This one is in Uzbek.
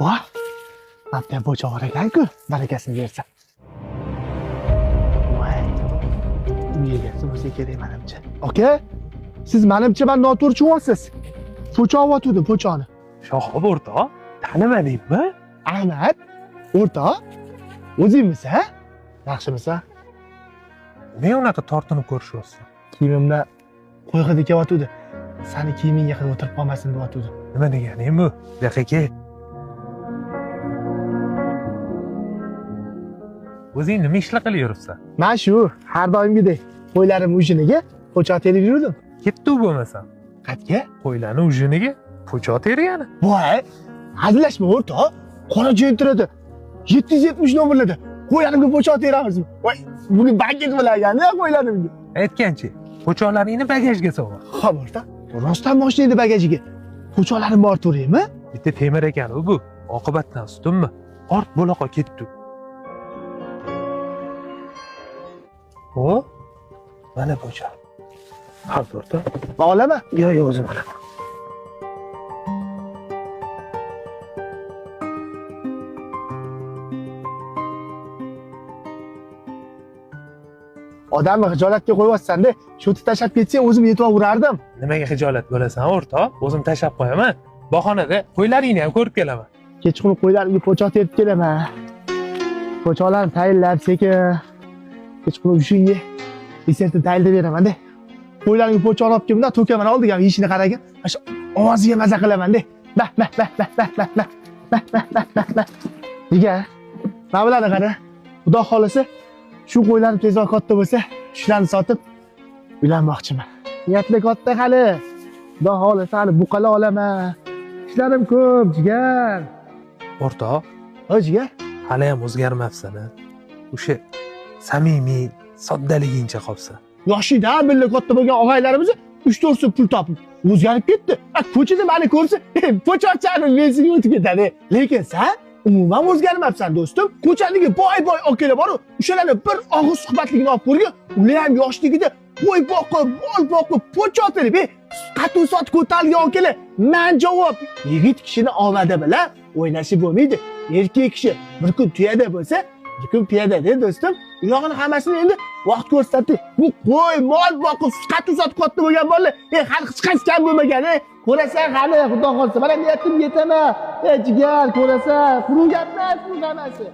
Voy, abdan po'cha bor ekan-ku, barakasini bersa. Voy, uyegasi bo'lsa kerak menimcha. Aka, siz menimcha men noto'g'ri tushunyapsiz. Po'cha olyotdi, po'chani. Shohib o'rtoq, tanimadingmi? Ahmad, o'rtoq, o'zingmiz, ha? Yaxshimisan? Nega unaqa tortinib ko'rishyapsan? Kiyimimda qo'y hidi kelyotdi. Seni kiyimingga qilib o'tirib qolmasin deyotdi. Nima deganing bu? Daqiqa. O'zing nima ishlar qilib yuribsan? Men shu har doimgidek qo'ylarim ujiniga po'cha terib yurdim. Ketdi bo'lmasam. Qayerga? Qo'ylarning ujiniga po'cha tergani. Voy, hazillashma o'rtoq. Qora jo'ntiradi. 770 nomerlarda. Qo'ylarimga po'cha teramizmi? Voy, bugun bagaj bilan qo'ylarimga. Aytganchi, po'chalaringni bagajga solma. Xo'p, o'rtoq. Rostdan mashinani bagajiga po'chalarim bor turaymi? Bitta temir ekan bu. Oqibatdan ustunmi? Ort bo'laqa ketdi. O, mana po'cha. Ha, o'rtoq. Men olaman. Yo'q, o'zim olaman. Odamni xijolatga qo'yapsan-da, shuni tashlab ketsang o'zim yetaverardim. Nimaga xijolat bo'lasan, o'rtoq? O'zim tashlab qo'yaman. Bahonada qo'ylaringni ham ko'rib kelaman. Kechqurun qo'ylarimga po'cha terib kelaman. Po'chalarni tayinlab sekin kechqurun ushunga desertni tayinlab beraman-da. Qo'ylarimga po'cha olib kelib, to'kaman oldiga ishini qaragin. Shu ovoziga maza qilaman-da. Bah. Nega? Mana bularni qara. Xudo xolisa shu qo'ylarni tezroq katta bo'lsa, shularni sotib uylanmoqchiman. Niyatli katta hali. Xudo xolisa hali buqala olaman. Ishlarim ko'p, jigar. O'rtoq, Jigar. hali ham o'zgarmabsan. O'sha samimiy, soddaligingcha qolsa. Yoshidan billa katta bo'lgan og'aylarimiz 3-4 so'm pul topib o'zgarib ketdi. Ko'chada meni ko'rsa, po'chachani mensiga o'tib ketadi. Lekin sen umuman o'zgarmabsan do'stim. Ko'chadagi boy akalar bor, o'shalarni bir og'iz suhbatligini olib ko'rgan, ular ham yoshligida qo'y boqib, mol boqib, po'cha terib, qatuv sot ko'tarilgan akalar. Men javob, yigit kishini omadi bilan o'ynashi bo'lmaydi. Erkak kishi bir kun tuyada bo'lsa, bir kun piyadada do'stim. Uyog'ini hammasini endi vaqt ko'rsatdi. Bu qo'y, mol boqib, qatuv sot katta bo'lgan bolalar, hali hech qaysi kam bo'lmagan, ko'rasan hali xudo xolsa, mana niyatim yetaman. Jigar ko'rasan, quruq gap emas bu hammasi.